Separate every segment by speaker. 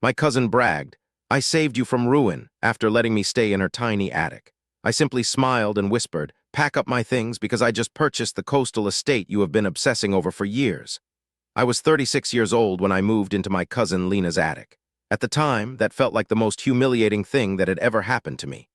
Speaker 1: My cousin bragged, "I saved you from ruin," after letting me stay in her tiny attic. I simply smiled and whispered, "Pack up my things because I just purchased the coastal estate you have been obsessing over for years." I was 36 years old when I moved into my cousin Lena's attic. At the time, that felt like the most humiliating thing that had ever happened to me.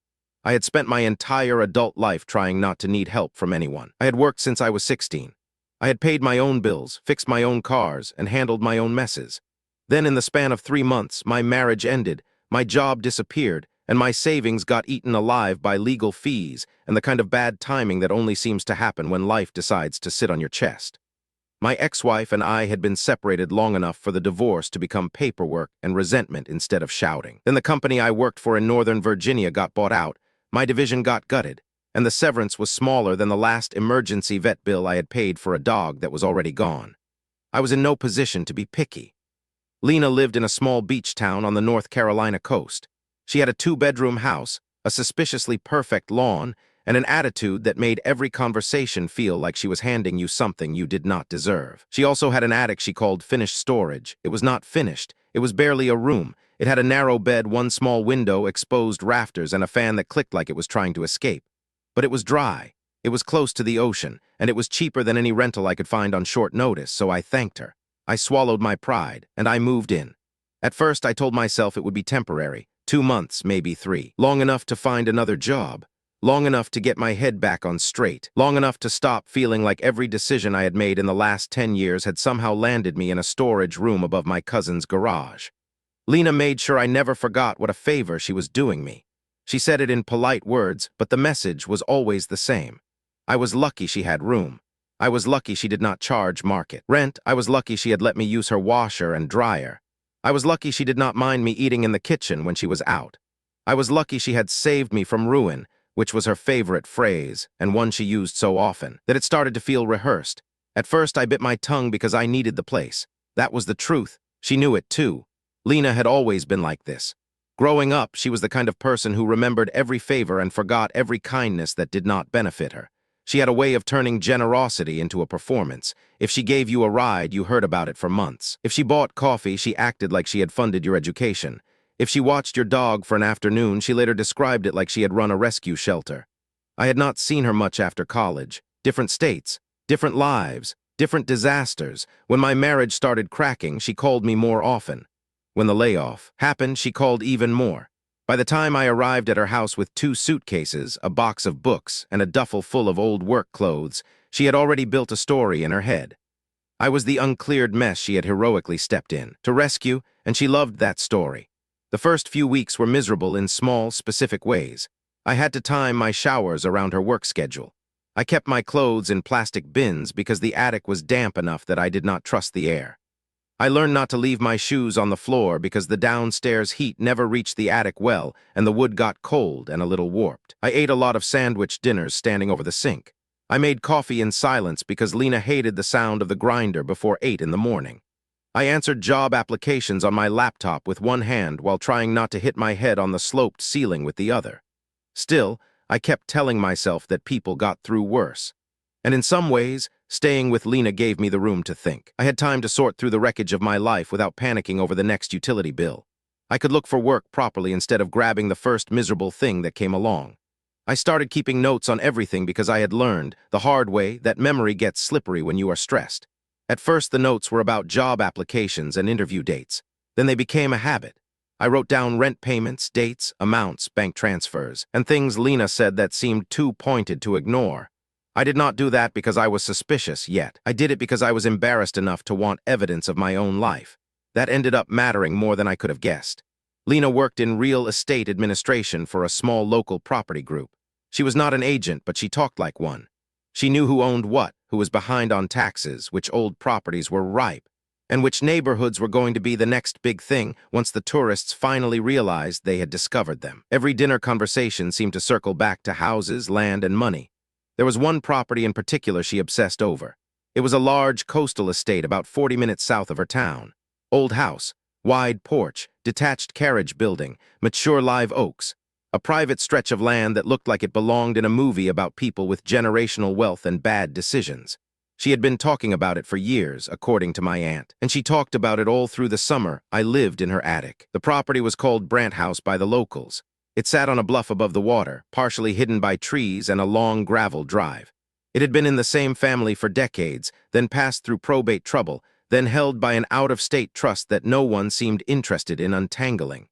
Speaker 1: I had spent my entire adult life trying not to need help from anyone. I had worked since I was 16. I had paid my own bills, fixed my own cars, and handled my own messes. Then in the span of 3 months, my marriage ended, my job disappeared, and my savings got eaten alive by legal fees and the kind of bad timing that only seems to happen when life decides to sit on your chest. My ex-wife and I had been separated long enough for the divorce to become paperwork and resentment instead of shouting. Then the company I worked for in Northern Virginia got bought out, my division got gutted, and the severance was smaller than the last emergency vet bill I had paid for a dog that was already gone. I was in no position to be picky. Lena lived in a small beach town on the North Carolina coast. She had a 2-bedroom house, a suspiciously perfect lawn, and an attitude that made every conversation feel like she was handing you something you did not deserve. She also had an attic she called finished storage. It was not finished. It was barely a room. It had a narrow bed, one small window, exposed rafters, and a fan that clicked like it was trying to escape. But it was dry. It was close to the ocean, and it was cheaper than any rental I could find on short notice, so I thanked her. I swallowed my pride, and I moved in. At first, I told myself it would be temporary, 2 months, maybe 3, long enough to find another job. Long enough to get my head back on straight, long enough to stop feeling like every decision I had made in the last 10 years had somehow landed me in a storage room above my cousin's garage. Lena made sure I never forgot what a favor she was doing me. She said it in polite words, but the message was always the same. I was lucky she had room. I was lucky she did not charge market rent. I was lucky she had let me use her washer and dryer. I was lucky she did not mind me eating in the kitchen when she was out. I was lucky she had saved me from ruin, which was her favorite phrase, and one she used so often, that it started to feel rehearsed. At first, I bit my tongue because I needed the place. That was the truth. She knew it, too. Lena had always been like this. Growing up, she was the kind of person who remembered every favor and forgot every kindness that did not benefit her. She had a way of turning generosity into a performance. If she gave you a ride, you heard about it for months. If she bought coffee, she acted like she had funded your education. If she watched your dog for an afternoon, she later described it like she had run a rescue shelter. I had not seen her much after college. Different states, different lives, different disasters. When my marriage started cracking, she called me more often. When the layoff happened, she called even more. By the time I arrived at her house with 2 suitcases, a box of books, and a duffel full of old work clothes, she had already built a story in her head. I was the uncleared mess she had heroically stepped in to rescue, and she loved that story. The first few weeks were miserable in small, specific ways. I had to time my showers around her work schedule. I kept my clothes in plastic bins because the attic was damp enough that I did not trust the air. I learned not to leave my shoes on the floor because the downstairs heat never reached the attic well and the wood got cold and a little warped. I ate a lot of sandwich dinners standing over the sink. I made coffee in silence because Lena hated the sound of the grinder before 8 in the morning. I answered job applications on my laptop with one hand while trying not to hit my head on the sloped ceiling with the other. Still, I kept telling myself that people got through worse. And in some ways, staying with Lena gave me the room to think. I had time to sort through the wreckage of my life without panicking over the next utility bill. I could look for work properly instead of grabbing the first miserable thing that came along. I started keeping notes on everything because I had learned, the hard way, that memory gets slippery when you are stressed. At first, the notes were about job applications and interview dates. Then they became a habit. I wrote down rent payments, dates, amounts, bank transfers, and things Lena said that seemed too pointed to ignore. I did not do that because I was suspicious yet. I did it because I was embarrassed enough to want evidence of my own life. That ended up mattering more than I could have guessed. Lena worked in real estate administration for a small local property group. She was not an agent, but she talked like one. She knew who owned what, who was behind on taxes, which old properties were ripe, and which neighborhoods were going to be the next big thing once the tourists finally realized they had discovered them. Every dinner conversation seemed to circle back to houses, land, and money. There was one property in particular she obsessed over. It was a large coastal estate about 40 minutes south of her town. Old house, wide porch, detached carriage building, mature live oaks. A private stretch of land that looked like it belonged in a movie about people with generational wealth and bad decisions. She had been talking about it for years, according to my aunt, and she talked about it all through the summer I lived in her attic. The property was called Brant House by the locals. It sat on a bluff above the water, partially hidden by trees and a long gravel drive. It had been in the same family for decades, then passed through probate trouble, then held by an out-of-state trust that no one seemed interested in untangling.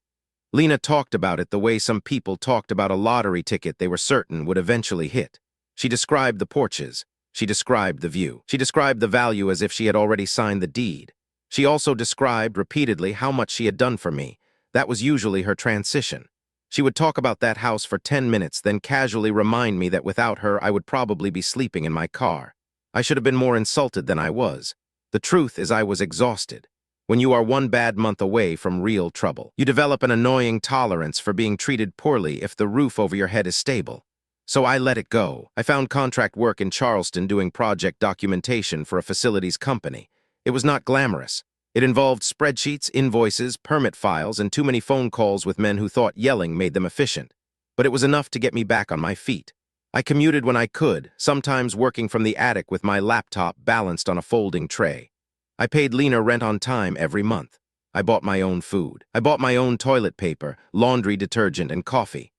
Speaker 1: Lena talked about it the way some people talked about a lottery ticket they were certain would eventually hit. She described the porches. She described the view. She described the value as if she had already signed the deed. She also described repeatedly how much she had done for me. That was usually her transition. She would talk about that house for 10 minutes, then casually remind me that without her I would probably be sleeping in my car. I should have been more insulted than I was. The truth is I was exhausted. When you are one bad month away from real trouble, you develop an annoying tolerance for being treated poorly if the roof over your head is stable. So I let it go. I found contract work in Charleston doing project documentation for a facilities company. It was not glamorous. It involved spreadsheets, invoices, permit files, and too many phone calls with men who thought yelling made them efficient. But it was enough to get me back on my feet. I commuted when I could, sometimes working from the attic with my laptop balanced on a folding tray. I paid Lena rent on time every month. I bought my own food. I bought my own toilet paper, laundry detergent, and coffee.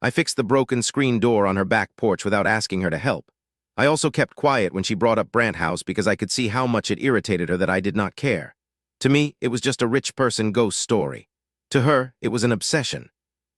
Speaker 1: I fixed the broken screen door on her back porch without asking her to help. I also kept quiet when she brought up Brant House because I could see how much it irritated her that I did not care. To me, it was just a rich person ghost story. To her, it was an obsession.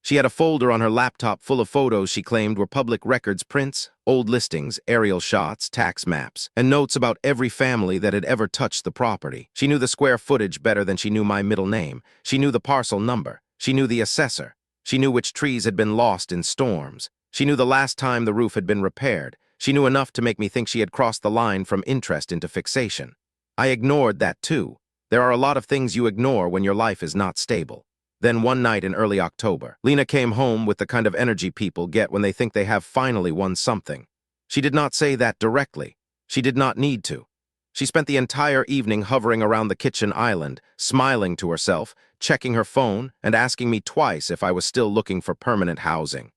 Speaker 1: She had a folder on her laptop full of photos she claimed were public records prints, old listings, aerial shots, tax maps, and notes about every family that had ever touched the property. She knew the square footage better than she knew my middle name. She knew the parcel number. She knew the assessor. She knew which trees had been lost in storms. She knew the last time the roof had been repaired. She knew enough to make me think she had crossed the line from interest into fixation. I ignored that too. There are a lot of things you ignore when your life is not stable. Then one night in early October, Lena came home with the kind of energy people get when they think they have finally won something. She did not say that directly. She did not need to. She spent the entire evening hovering around the kitchen island, smiling to herself, checking her phone, and asking me twice if I was still looking for permanent housing.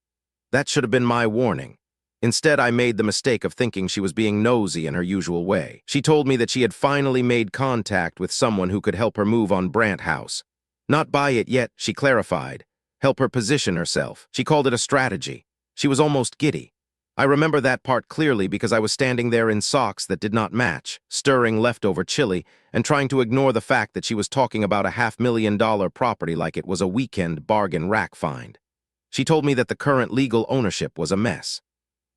Speaker 1: That should have been my warning. Instead, I made the mistake of thinking she was being nosy in her usual way. She told me that she had finally made contact with someone who could help her move on Brant House. Not buy it yet, she clarified. Help her position herself. She called it a strategy. She was almost giddy. I remember that part clearly because I was standing there in socks that did not match, stirring leftover chili, and trying to ignore the fact that she was talking about a $500,000 property like it was a weekend bargain rack find. She told me that the current legal ownership was a mess.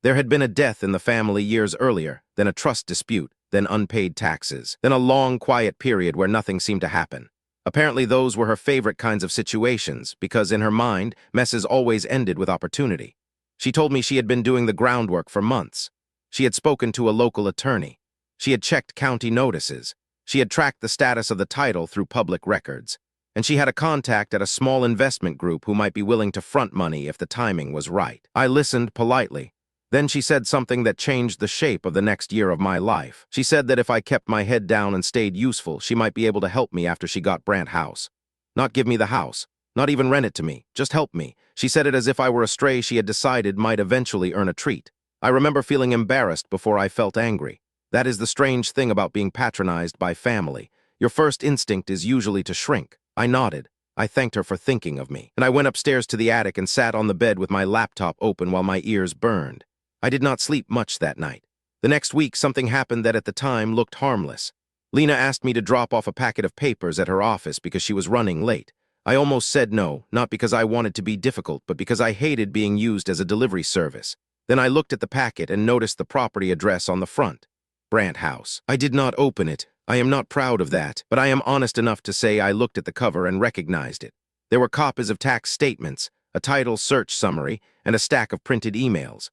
Speaker 1: There had been a death in the family years earlier, then a trust dispute, then unpaid taxes, then a long, quiet period where nothing seemed to happen. Apparently those were her favorite kinds of situations, because in her mind, messes always ended with opportunity. She told me she had been doing the groundwork for months. She had spoken to a local attorney. She had checked county notices. She had tracked the status of the title through public records. And she had a contact at a small investment group who might be willing to front money if the timing was right. I listened politely. Then she said something that changed the shape of the next year of my life. She said that if I kept my head down and stayed useful, she might be able to help me after she got Brant House. Not give me the house, not even rent it to me, just help me. She said it as if I were a stray she had decided might eventually earn a treat. I remember feeling embarrassed before I felt angry. That is the strange thing about being patronized by family. Your first instinct is usually to shrink. I nodded. I thanked her for thinking of me, and I went upstairs to the attic and sat on the bed with my laptop open while my ears burned. I did not sleep much that night. The next week, something happened that at the time looked harmless. Lena asked me to drop off a packet of papers at her office because she was running late. I almost said no, not because I wanted to be difficult, but because I hated being used as a delivery service. Then I looked at the packet and noticed the property address on the front. Brant House. I did not open it. I am not proud of that, but I am honest enough to say I looked at the cover and recognized it. There were copies of tax statements, a title search summary, and a stack of printed emails.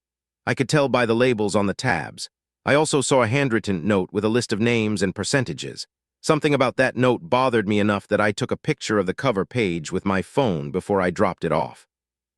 Speaker 1: I could tell by the labels on the tabs. I also saw a handwritten note with a list of names and percentages. Something about that note bothered me enough that I took a picture of the cover page with my phone before I dropped it off.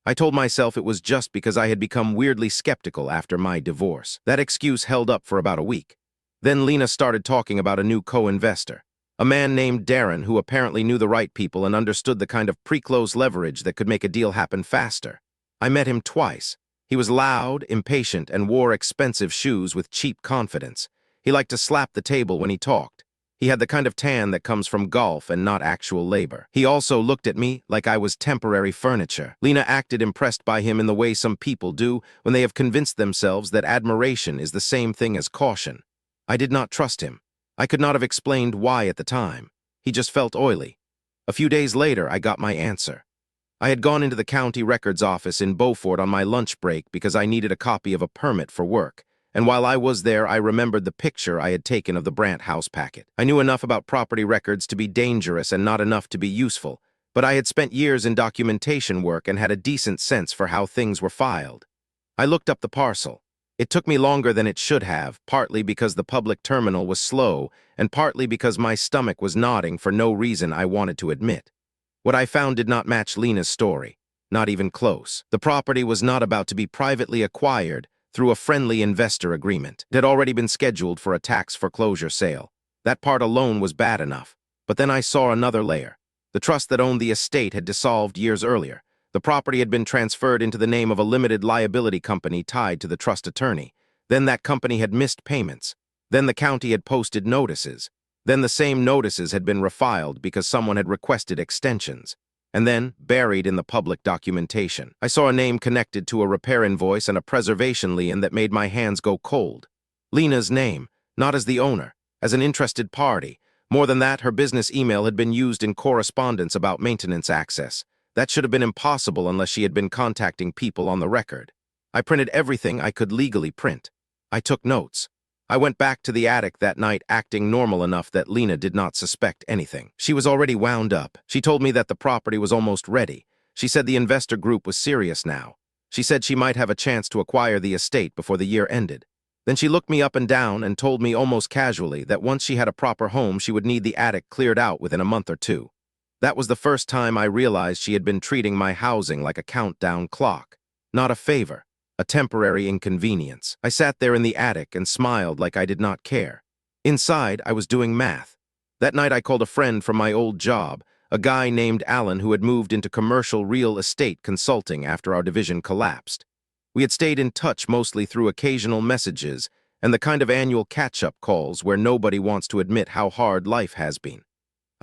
Speaker 1: I told myself it was just because I had become weirdly skeptical after my divorce. That excuse held up for about a week. Then Lena started talking about a new co-investor, a man named Darren who apparently knew the right people and understood the kind of pre-close leverage that could make a deal happen faster. I met him twice. He was loud, impatient, and wore expensive shoes with cheap confidence. He liked to slap the table when he talked. He had the kind of tan that comes from golf and not actual labor. He also looked at me like I was temporary furniture. Lena acted impressed by him in the way some people do when they have convinced themselves that admiration is the same thing as caution. I did not trust him. I could not have explained why at the time. He just felt oily. A few days later, I got my answer. I had gone into the county records office in Beaufort on my lunch break because I needed a copy of a permit for work. And while I was there, I remembered the picture I had taken of the Brandt house packet. I knew enough about property records to be dangerous and not enough to be useful, but I had spent years in documentation work and had a decent sense for how things were filed. I looked up the parcel. It took me longer than it should have, partly because the public terminal was slow, and partly because my stomach was nodding for no reason I wanted to admit. What I found did not match Lena's story, not even close. The property was not about to be privately acquired through a friendly investor agreement. It had already been scheduled for a tax foreclosure sale. That part alone was bad enough. But then I saw another layer. The trust that owned the estate had dissolved years earlier. The property had been transferred into the name of a limited liability company tied to the trust attorney. Then that company had missed payments. Then the county had posted notices. Then the same notices had been refiled because someone had requested extensions. And then, buried in the public documentation, I saw a name connected to a repair invoice and a preservation lien that made my hands go cold. Lena's name, not as the owner, as an interested party. More than that, her business email had been used in correspondence about maintenance access. That should have been impossible unless she had been contacting people on the record. I printed everything I could legally print. I took notes. I went back to the attic that night acting normal enough that Lena did not suspect anything. She was already wound up. She told me that the property was almost ready. She said the investor group was serious now. She said she might have a chance to acquire the estate before the year ended. Then she looked me up and down and told me almost casually that once she had a proper home, she would need the attic cleared out within a month or two. That was the first time I realized she had been treating my housing like a countdown clock, not a favor. A temporary inconvenience. I sat there in the attic and smiled like I did not care. Inside, I was doing math. That night I called a friend from my old job, a guy named Alan who had moved into commercial real estate consulting after our division collapsed. We had stayed in touch mostly through occasional messages and the kind of annual catch-up calls where nobody wants to admit how hard life has been.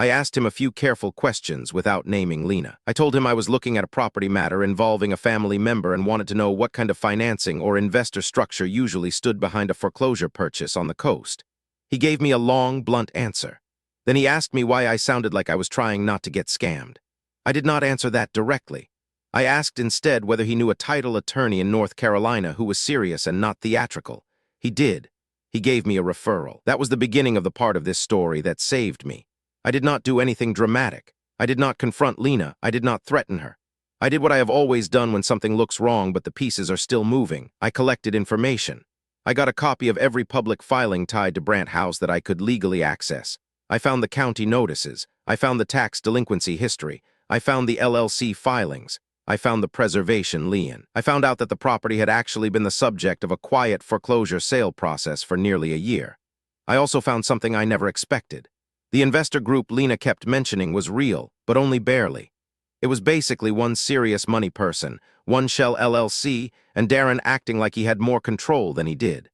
Speaker 1: I asked him a few careful questions without naming Lena. I told him I was looking at a property matter involving a family member and wanted to know what kind of financing or investor structure usually stood behind a foreclosure purchase on the coast. He gave me a long, blunt answer. Then he asked me why I sounded like I was trying not to get scammed. I did not answer that directly. I asked instead whether he knew a title attorney in North Carolina who was serious and not theatrical. He did. He gave me a referral. That was the beginning of the part of this story that saved me. I did not do anything dramatic. I did not confront Lena. I did not threaten her. I did what I have always done when something looks wrong but the pieces are still moving. I collected information. I got a copy of every public filing tied to Brandt House that I could legally access. I found the county notices. I found the tax delinquency history. I found the LLC filings. I found the preservation lien. I found out that the property had actually been the subject of a quiet foreclosure sale process for nearly a year. I also found something I never expected. The investor group Lena kept mentioning was real, but only barely. It was basically one serious money person, one shell LLC, and Darren acting like he had more control than he did.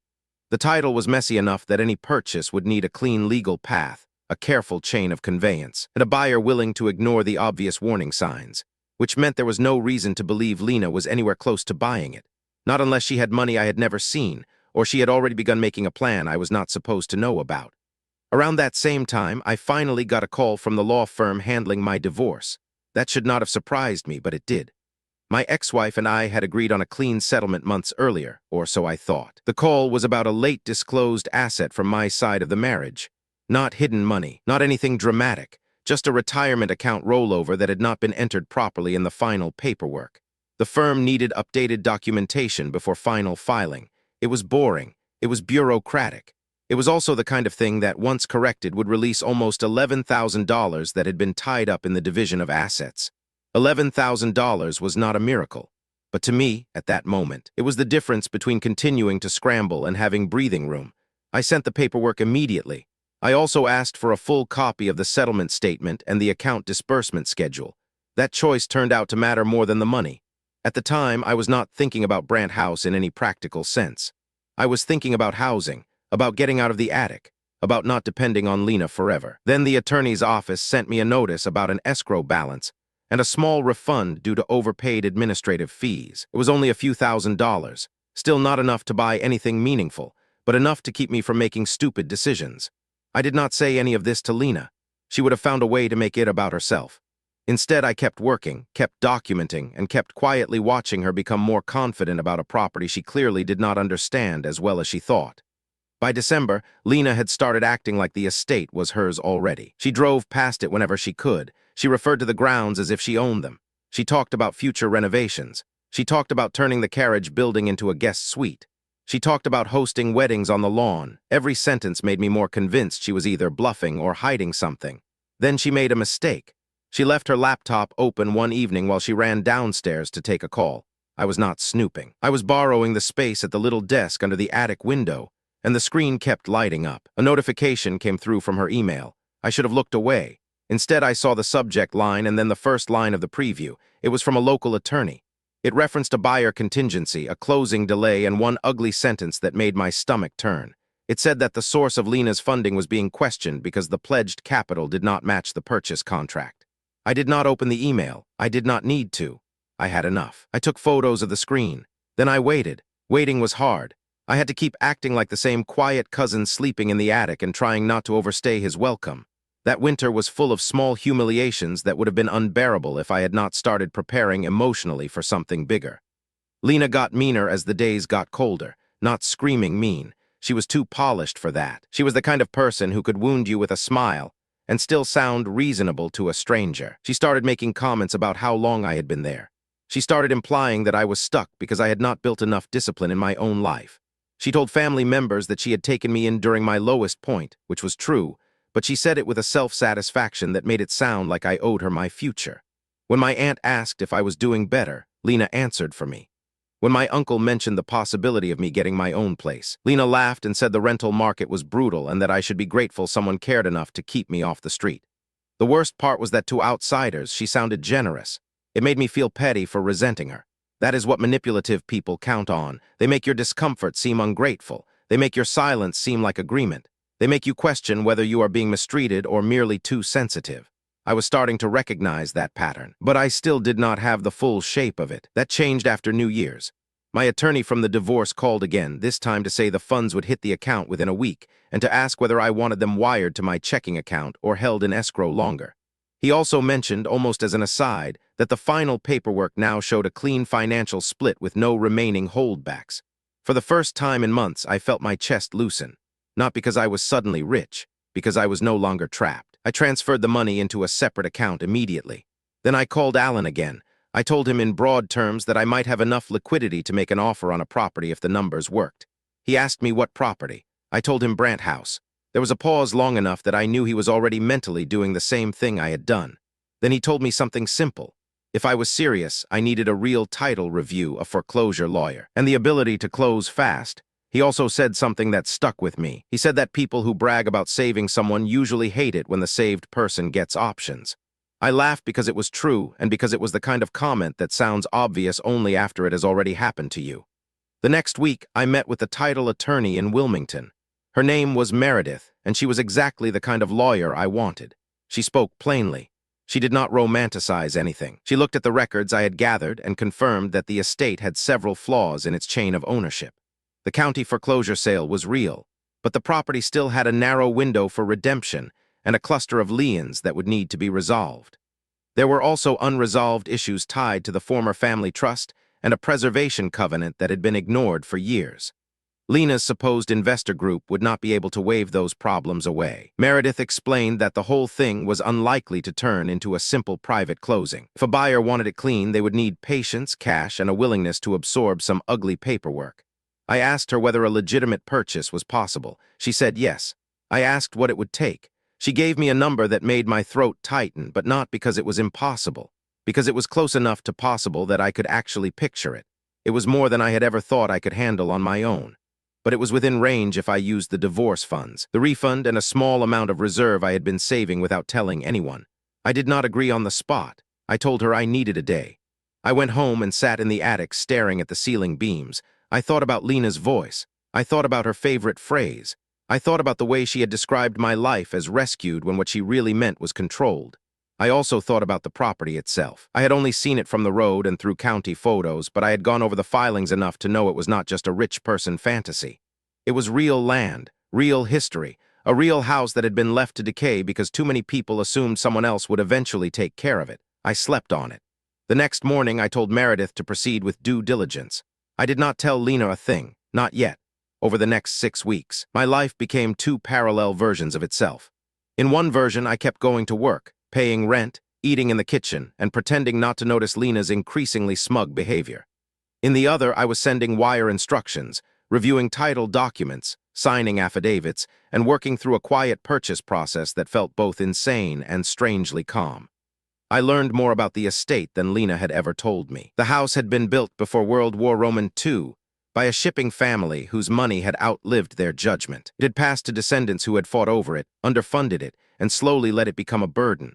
Speaker 1: The title was messy enough that any purchase would need a clean legal path, a careful chain of conveyance, and a buyer willing to ignore the obvious warning signs, which meant there was no reason to believe Lena was anywhere close to buying it, not unless she had money I had never seen, or she had already begun making a plan I was not supposed to know about. Around that same time, I finally got a call from the law firm handling my divorce. That should not have surprised me, but it did. My ex-wife and I had agreed on a clean settlement months earlier, or so I thought. The call was about a late disclosed asset from my side of the marriage. Not hidden money, not anything dramatic, just a retirement account rollover that had not been entered properly in the final paperwork. The firm needed updated documentation before final filing. It was boring. It was bureaucratic. It was also the kind of thing that, once corrected, would release almost $11,000 that had been tied up in the division of assets. $11,000 was not a miracle. But to me, at that moment, it was the difference between continuing to scramble and having breathing room. I sent the paperwork immediately. I also asked for a full copy of the settlement statement and the account disbursement schedule. That choice turned out to matter more than the money. At the time, I was not thinking about Brandt House in any practical sense. I was thinking about housing, about getting out of the attic, about not depending on Lena forever. Then the attorney's office sent me a notice about an escrow balance and a small refund due to overpaid administrative fees. It was only a few $1,000s, still not enough to buy anything meaningful, but enough to keep me from making stupid decisions. I did not say any of this to Lena. She would have found a way to make it about herself. Instead, I kept working, kept documenting, and kept quietly watching her become more confident about a property she clearly did not understand as well as she thought. By December, Lena had started acting like the estate was hers already. She drove past it whenever she could. She referred to the grounds as if she owned them. She talked about future renovations. She talked about turning the carriage building into a guest suite. She talked about hosting weddings on the lawn. Every sentence made me more convinced she was either bluffing or hiding something. Then she made a mistake. She left her laptop open one evening while she ran downstairs to take a call. I was not snooping. I was borrowing the space at the little desk under the attic window, and the screen kept lighting up. A notification came through from her email. I should have looked away. Instead, I saw the subject line and then the first line of the preview. It was from a local attorney. It referenced a buyer contingency, a closing delay, and one ugly sentence that made my stomach turn. It said that the source of Lena's funding was being questioned because the pledged capital did not match the purchase contract. I did not open the email. I did not need to. I had enough. I took photos of the screen. Then I waited. Waiting was hard. I had to keep acting like the same quiet cousin sleeping in the attic and trying not to overstay his welcome. That winter was full of small humiliations that would have been unbearable if I had not started preparing emotionally for something bigger. Lena got meaner as the days got colder, not screaming mean. She was too polished for that. She was the kind of person who could wound you with a smile and still sound reasonable to a stranger. She started making comments about how long I had been there. She started implying that I was stuck because I had not built enough discipline in my own life. She told family members that she had taken me in during my lowest point, which was true, but she said it with a self-satisfaction that made it sound like I owed her my future. When my aunt asked if I was doing better, Lena answered for me. When my uncle mentioned the possibility of me getting my own place, Lena laughed and said the rental market was brutal and that I should be grateful someone cared enough to keep me off the street. The worst part was that to outsiders, she sounded generous. It made me feel petty for resenting her. That is what manipulative people count on. They make your discomfort seem ungrateful. They make your silence seem like agreement. They make you question whether you are being mistreated or merely too sensitive. I was starting to recognize that pattern, but I still did not have the full shape of it. That changed after New Year's. My attorney from the divorce called again, this time to say the funds would hit the account within a week, and to ask whether I wanted them wired to my checking account or held in escrow longer. He also mentioned, almost as an aside, that the final paperwork now showed a clean financial split with no remaining holdbacks. For the first time in months, I felt my chest loosen. Not because I was suddenly rich, because I was no longer trapped. I transferred the money into a separate account immediately. Then I called Alan again. I told him in broad terms that I might have enough liquidity to make an offer on a property if the numbers worked. He asked me what property. I told him Brant House. There was a pause long enough that I knew he was already mentally doing the same thing I had done. Then he told me something simple. If I was serious, I needed a real title review, a foreclosure lawyer, and the ability to close fast. He also said something that stuck with me. He said that people who brag about saving someone usually hate it when the saved person gets options. I laughed because it was true and because it was the kind of comment that sounds obvious only after it has already happened to you. The next week, I met with the title attorney in Wilmington. Her name was Meredith, and she was exactly the kind of lawyer I wanted. She spoke plainly. She did not romanticize anything. She looked at the records I had gathered and confirmed that the estate had several flaws in its chain of ownership. The county foreclosure sale was real, but the property still had a narrow window for redemption and a cluster of liens that would need to be resolved. There were also unresolved issues tied to the former family trust and a preservation covenant that had been ignored for years. Lena's supposed investor group would not be able to wave those problems away. Meredith explained that the whole thing was unlikely to turn into a simple private closing. If a buyer wanted it clean, they would need patience, cash, and a willingness to absorb some ugly paperwork. I asked her whether a legitimate purchase was possible. She said yes. I asked what it would take. She gave me a number that made my throat tighten, but not because it was impossible, because it was close enough to possible that I could actually picture it. It was more than I had ever thought I could handle on my own. But it was within range if I used the divorce funds, the refund, and a small amount of reserve I had been saving without telling anyone. I did not agree on the spot. I told her I needed a day. I went home and sat in the attic staring at the ceiling beams. I thought about Lena's voice. I thought about her favorite phrase. I thought about the way she had described my life as rescued when what she really meant was controlled. I also thought about the property itself. I had only seen it from the road and through county photos, but I had gone over the filings enough to know it was not just a rich person fantasy. It was real land, real history, a real house that had been left to decay because too many people assumed someone else would eventually take care of it. I slept on it. The next morning, I told Meredith to proceed with due diligence. I did not tell Lena a thing, not yet. Over the next 6 weeks, my life became two parallel versions of itself. In one version, I kept going to work, paying rent, eating in the kitchen, and pretending not to notice Lena's increasingly smug behavior. In the other, I was sending wire instructions, reviewing title documents, signing affidavits, and working through a quiet purchase process that felt both insane and strangely calm. I learned more about the estate than Lena had ever told me. The house had been built before World War II by a shipping family whose money had outlived their judgment. It had passed to descendants who had fought over it, underfunded it, and slowly let it become a burden.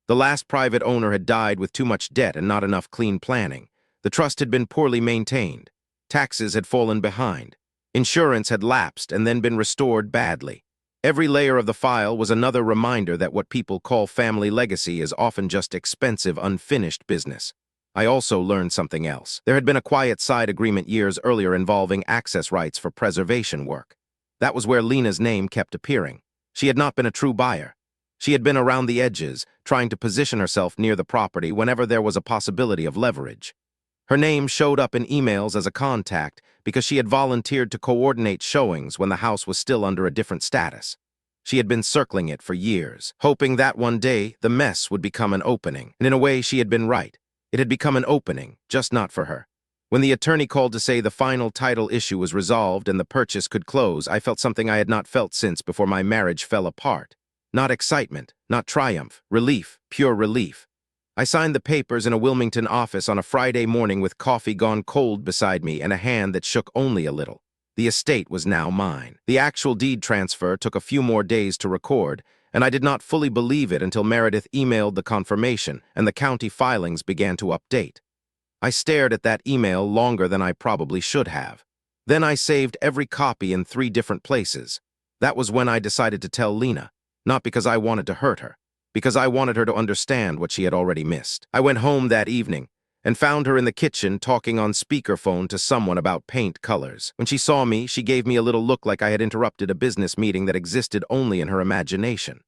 Speaker 1: The last private owner had died with too much debt and not enough clean planning. The trust had been poorly maintained. Taxes had fallen behind. Insurance had lapsed and then been restored badly. Every layer of the file was another reminder that what people call family legacy is often just expensive, unfinished business. I also learned something else. There had been a quiet side agreement years earlier involving access rights for preservation work. That was where Lena's name kept appearing. She had not been a true buyer. She had been around the edges, trying to position herself near the property whenever there was a possibility of leverage. Her name showed up in emails as a contact because she had volunteered to coordinate showings when the house was still under a different status. She had been circling it for years, hoping that one day the mess would become an opening, and in a way she had been right. It had become an opening, just not for her. When the attorney called to say the final title issue was resolved and the purchase could close, I felt something I had not felt since before my marriage fell apart. Not excitement, not triumph, relief, pure relief. I signed the papers in a Wilmington office on a Friday morning with coffee gone cold beside me and a hand that shook only a little. The estate was now mine. The actual deed transfer took a few more days to record, and I did not fully believe it until Meredith emailed the confirmation and the county filings began to update. I stared at that email longer than I probably should have. Then I saved every copy in 3 different places. That was when I decided to tell Lena, not because I wanted to hurt her, because I wanted her to understand what she had already missed. I went home that evening and found her in the kitchen talking on speakerphone to someone about paint colors. When she saw me, she gave me a little look like I had interrupted a business meeting that existed only in her imagination.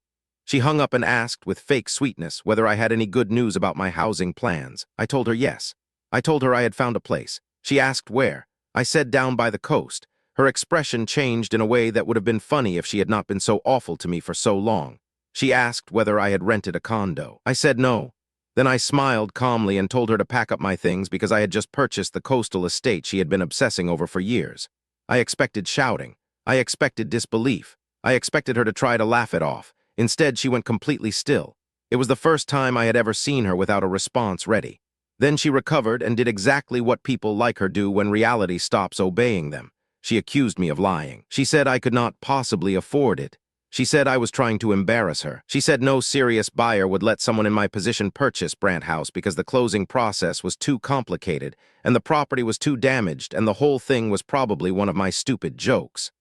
Speaker 1: She hung up and asked with fake sweetness whether I had any good news about my housing plans. I told her yes. I told her I had found a place. She asked where. I said down by the coast. Her expression changed in a way that would have been funny if she had not been so awful to me for so long. She asked whether I had rented a condo. I said no. Then I smiled calmly and told her to pack up my things because I had just purchased the coastal estate she had been obsessing over for years. I expected shouting. I expected disbelief. I expected her to try to laugh it off. Instead, she went completely still. It was the first time I had ever seen her without a response ready. Then she recovered and did exactly what people like her do when reality stops obeying them. She accused me of lying. She said I could not possibly afford it. She said I was trying to embarrass her. She said no serious buyer would let someone in my position purchase Brant House because the closing process was too complicated and the property was too damaged and the whole thing was probably one of my stupid jokes.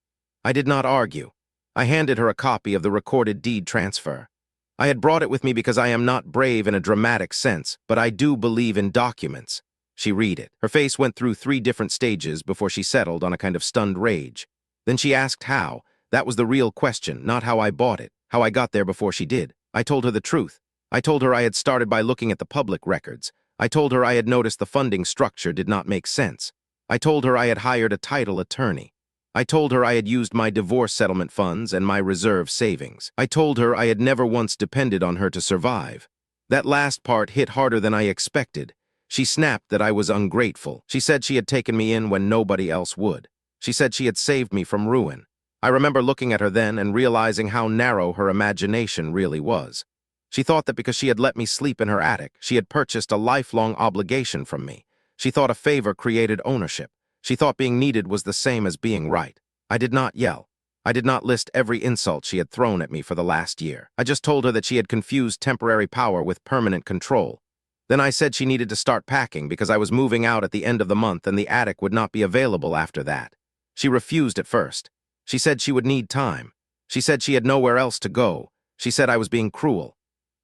Speaker 1: I did not argue. I handed her a copy of the recorded deed transfer. I had brought it with me because I am not brave in a dramatic sense, but I do believe in documents. She read it. Her face went through 3 different stages before she settled on a kind of stunned rage. Then she asked how. That was the real question, not how I bought it, how I got there before she did. I told her the truth. I told her I had started by looking at the public records. I told her I had noticed the funding structure did not make sense. I told her I had hired a title attorney. I told her I had used my divorce settlement funds and my reserve savings. I told her I had never once depended on her to survive. That last part hit harder than I expected. She snapped that I was ungrateful. She said she had taken me in when nobody else would. She said she had saved me from ruin. I remember looking at her then and realizing how narrow her imagination really was. She thought that because she had let me sleep in her attic, she had purchased a lifelong obligation from me. She thought a favor created ownership. She thought being needed was the same as being right. I did not yell. I did not list every insult she had thrown at me for the last year. I just told her that she had confused temporary power with permanent control. Then I said she needed to start packing because I was moving out at the end of the month and the attic would not be available after that. She refused at first. She said she would need time. She said she had nowhere else to go. She said I was being cruel.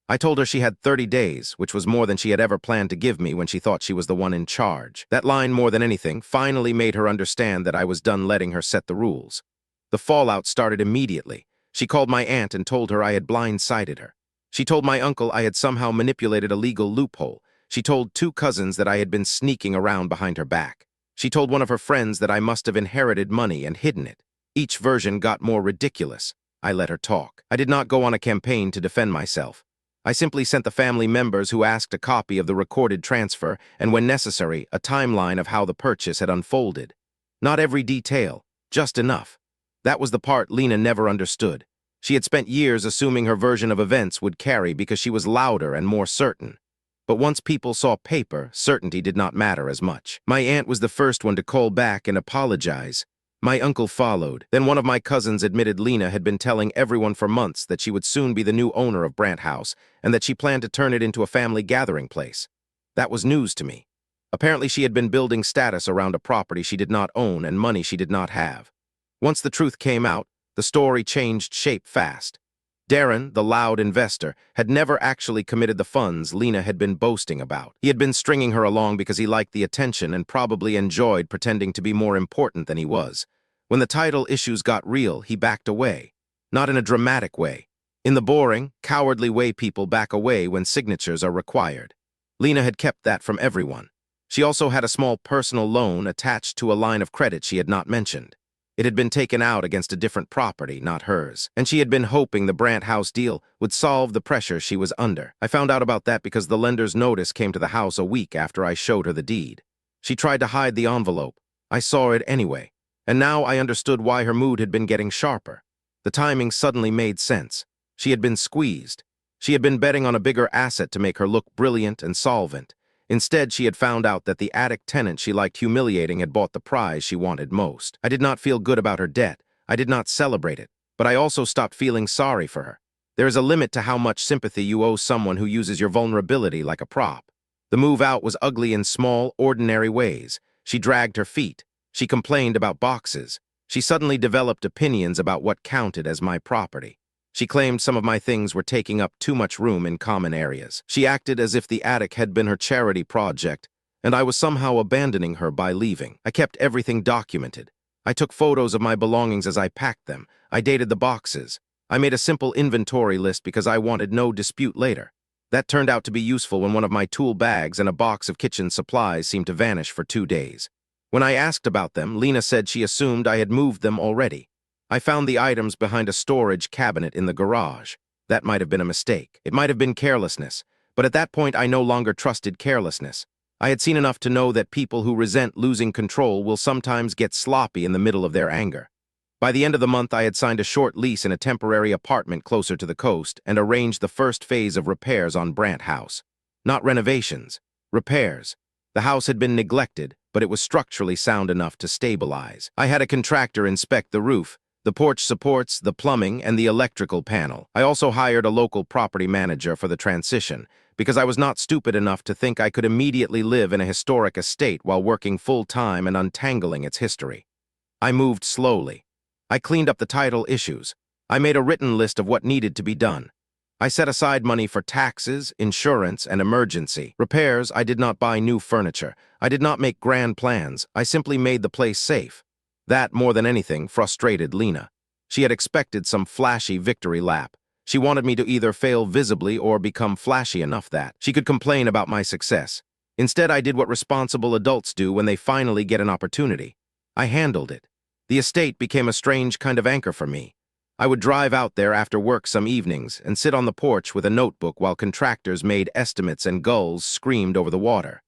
Speaker 1: I told her she had 30 days, which was more than she had ever planned to give me when she thought she was the one in charge. That line, more than anything, finally made her understand that I was done letting her set the rules. The fallout started immediately. She called my aunt and told her I had blindsided her. She told my uncle I had somehow manipulated a legal loophole. She told 2 cousins that I had been sneaking around behind her back. She told one of her friends that I must have inherited money and hidden it. Each version got more ridiculous. I let her talk. I did not go on a campaign to defend myself. I simply sent the family members who asked a copy of the recorded transfer and, when necessary, a timeline of how the purchase had unfolded. Not every detail, just enough. That was the part Lena never understood. She had spent years assuming her version of events would carry because she was louder and more certain. But once people saw paper, certainty did not matter as much. My aunt was the first one to call back and apologize. My uncle followed. Then one of my cousins admitted Lena had been telling everyone for months that she would soon be the new owner of Brandt House and that she planned to turn it into a family gathering place. That was news to me. Apparently she had been building status around a property she did not own and money she did not have. Once the truth came out, the story changed shape fast. Darren, the loud investor, had never actually committed the funds Lena had been boasting about. He had been stringing her along because he liked the attention and probably enjoyed pretending to be more important than he was. When the title issues got real, he backed away. Not in a dramatic way. In the boring, cowardly way people back away when signatures are required. Lena had kept that from everyone. She also had a small personal loan attached to a line of credit she had not mentioned. It had been taken out against a different property, not hers, and she had been hoping the Brandt House deal would solve the pressure she was under. I found out about that because the lender's notice came to the house a week after I showed her the deed. She tried to hide the envelope. I saw it anyway, and now I understood why her mood had been getting sharper. The timing suddenly made sense. She had been squeezed. She had been betting on a bigger asset to make her look brilliant and solvent. Instead, she had found out that the attic tenant she liked humiliating had bought the prize she wanted most. I did not feel good about her debt. I did not celebrate it, but I also stopped feeling sorry for her. There is a limit to how much sympathy you owe someone who uses your vulnerability like a prop. The move out was ugly in small, ordinary ways. She dragged her feet. She complained about boxes. She suddenly developed opinions about what counted as my property. She claimed some of my things were taking up too much room in common areas. She acted as if the attic had been her charity project, and I was somehow abandoning her by leaving. I kept everything documented. I took photos of my belongings as I packed them. I dated the boxes. I made a simple inventory list because I wanted no dispute later. That turned out to be useful when one of my tool bags and a box of kitchen supplies seemed to vanish for 2 days. When I asked about them, Lena said she assumed I had moved them already. I found the items behind a storage cabinet in the garage. That might have been a mistake. It might have been carelessness. But at that point, I no longer trusted carelessness. I had seen enough to know that people who resent losing control will sometimes get sloppy in the middle of their anger. By the end of the month, I had signed a short lease in a temporary apartment closer to the coast and arranged the first phase of repairs on Brandt House. Not renovations, repairs. The house had been neglected, but it was structurally sound enough to stabilize. I had a contractor inspect the roof, the porch supports, the plumbing, and the electrical panel. I also hired a local property manager for the transition, because I was not stupid enough to think I could immediately live in a historic estate while working full-time and untangling its history. I moved slowly. I cleaned up the title issues. I made a written list of what needed to be done. I set aside money for taxes, insurance, and emergency repairs. I did not buy new furniture. I did not make grand plans. I simply made the place safe. That, more than anything, frustrated Lena. She had expected some flashy victory lap. She wanted me to either fail visibly or become flashy enough that she could complain about my success. Instead, I did what responsible adults do when they finally get an opportunity. I handled it. The estate became a strange kind of anchor for me. I would drive out there after work some evenings and sit on the porch with a notebook while contractors made estimates and gulls screamed over the water.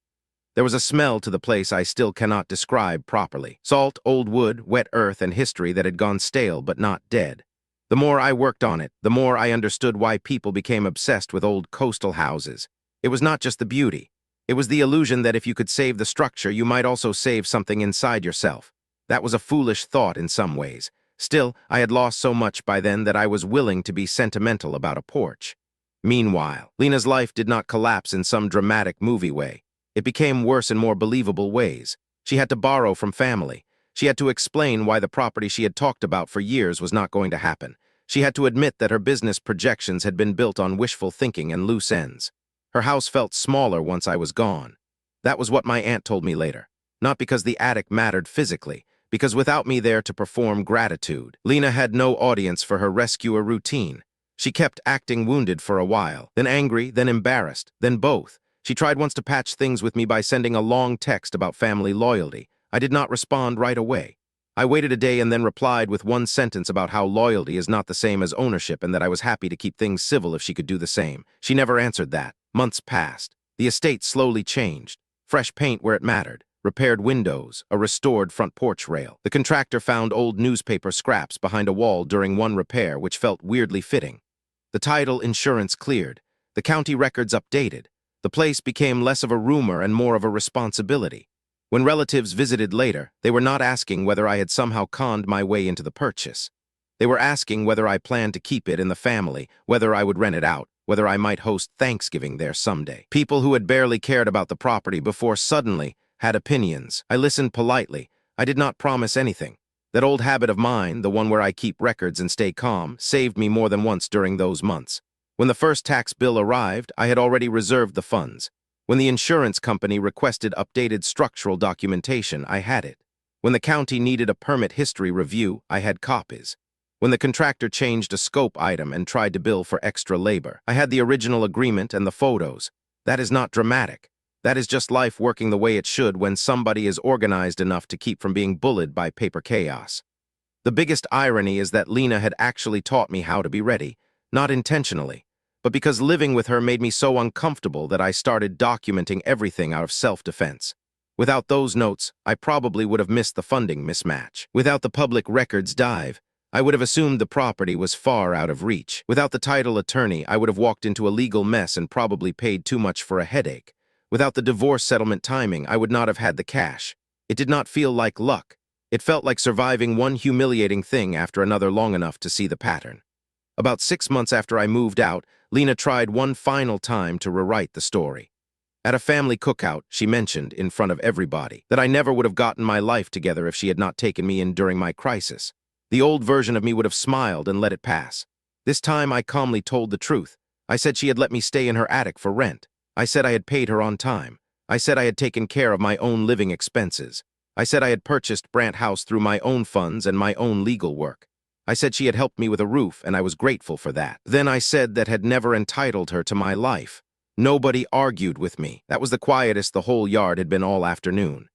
Speaker 1: There was a smell to the place I still cannot describe properly. Salt, old wood, wet earth, and history that had gone stale but not dead. The more I worked on it, the more I understood why people became obsessed with old coastal houses. It was not just the beauty. It was the illusion that if you could save the structure, you might also save something inside yourself. That was a foolish thought in some ways. Still, I had lost so much by then that I was willing to be sentimental about a porch. Meanwhile, Lena's life did not collapse in some dramatic movie way. It became worse in more believable ways. She had to borrow from family. She had to explain why the property she had talked about for years was not going to happen. She had to admit that her business projections had been built on wishful thinking and loose ends. Her house felt smaller once I was gone. That was what my aunt told me later. Not because the attic mattered physically, because without me there to perform gratitude, Lena had no audience for her rescuer routine. She kept acting wounded for a while, then angry, then embarrassed, then both. She tried once to patch things with me by sending a long text about family loyalty. I did not respond right away. I waited a day and then replied with one sentence about how loyalty is not the same as ownership and that I was happy to keep things civil if she could do the same. She never answered that. Months passed. The estate slowly changed. Fresh paint where it mattered. Repaired windows, a restored front porch rail. The contractor found old newspaper scraps behind a wall during one repair, which felt weirdly fitting. The title insurance cleared. The county records updated. The place became less of a rumor and more of a responsibility. When relatives visited later, they were not asking whether I had somehow conned my way into the purchase. They were asking whether I planned to keep it in the family, whether I would rent it out, whether I might host Thanksgiving there someday. People who had barely cared about the property before suddenly had opinions. I listened politely. I did not promise anything. That old habit of mine, the one where I keep records and stay calm, saved me more than once during those months. When the first tax bill arrived, I had already reserved the funds. When the insurance company requested updated structural documentation, I had it. When the county needed a permit history review, I had copies. When the contractor changed a scope item and tried to bill for extra labor, I had the original agreement and the photos. That is not dramatic. That is just life working the way it should when somebody is organized enough to keep from being bullied by paper chaos. The biggest irony is that Lena had actually taught me how to be ready, not intentionally, but because living with her made me so uncomfortable that I started documenting everything out of self-defense. Without those notes, I probably would have missed the funding mismatch. Without the public records dive, I would have assumed the property was far out of reach. Without the title attorney, I would have walked into a legal mess and probably paid too much for a headache. Without the divorce settlement timing, I would not have had the cash. It did not feel like luck. It felt like surviving one humiliating thing after another long enough to see the pattern. About 6 months after I moved out, Lena tried one final time to rewrite the story. At a family cookout, she mentioned, in front of everybody, that I never would have gotten my life together if she had not taken me in during my crisis. The old version of me would have smiled and let it pass. This time I calmly told the truth. I said she had let me stay in her attic for rent. I said I had paid her on time. I said I had taken care of my own living expenses. I said I had purchased Brant House through my own funds and my own legal work. I said she had helped me with a roof, and I was grateful for that. Then I said that had never entitled her to my life. Nobody argued with me. That was the quietest the whole yard had been all afternoon.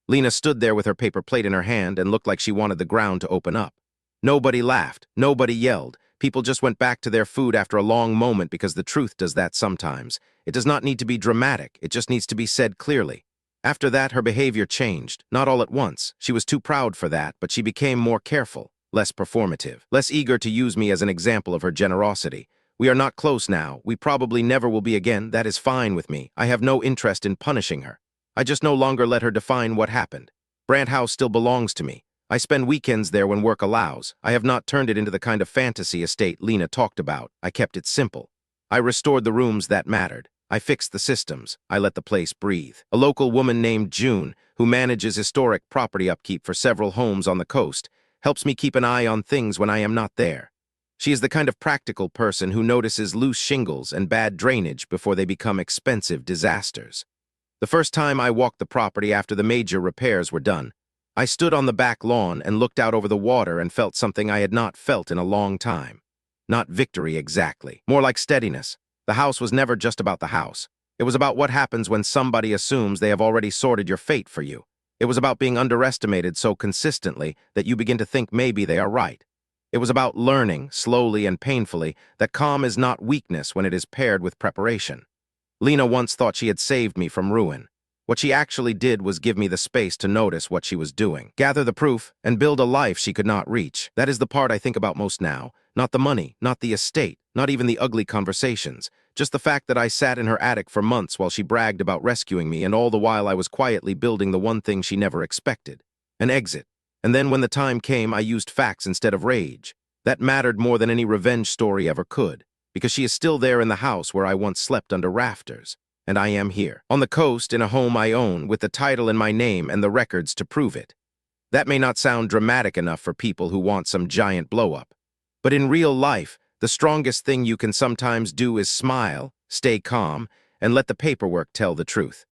Speaker 1: Lena stood there with her paper plate in her hand and looked like she wanted the ground to open up. Nobody laughed. Nobody yelled. People just went back to their food after a long moment because the truth does that sometimes. It does not need to be dramatic. It just needs to be said clearly. After that, her behavior changed. Not all at once. She was too proud for that, but she became more careful, less performative, less eager to use me as an example of her generosity. We are not close now. We probably never will be again. That is fine with me. I have no interest in punishing her. I just no longer let her define what happened. Brant House still belongs to me. I spend weekends there when work allows. I have not turned it into the kind of fantasy estate Lena talked about. I kept it simple. I restored the rooms that mattered. I fixed the systems. I let the place breathe. A local woman named June, who manages historic property upkeep for several homes on the coast, helps me keep an eye on things when I am not there. She is the kind of practical person who notices loose shingles and bad drainage before they become expensive disasters. The first time I walked the property after the major repairs were done, I stood on the back lawn and looked out over the water and felt something I had not felt in a long time. Not victory exactly, more like steadiness. The house was never just about the house. It was about what happens when somebody assumes they have already sorted your fate for you. It was about being underestimated so consistently that you begin to think maybe they are right. It was about learning, slowly and painfully, that calm is not weakness when it is paired with preparation. Lena once thought she had saved me from ruin. What she actually did was give me the space to notice what she was doing, gather the proof, and build a life she could not reach. That is the part I think about most now. Not the money, not the estate, not even the ugly conversations. Just the fact that I sat in her attic for months while she bragged about rescuing me, and all the while I was quietly building the one thing she never expected. An exit. And then when the time came, I used facts instead of rage. That mattered more than any revenge story ever could, because she is still there in the house where I once slept under rafters. And I am here, on the coast in a home I own, with the title in my name and the records to prove it. That may not sound dramatic enough for people who want some giant blow-up. But in real life, the strongest thing you can sometimes do is smile, stay calm, and let the paperwork tell the truth.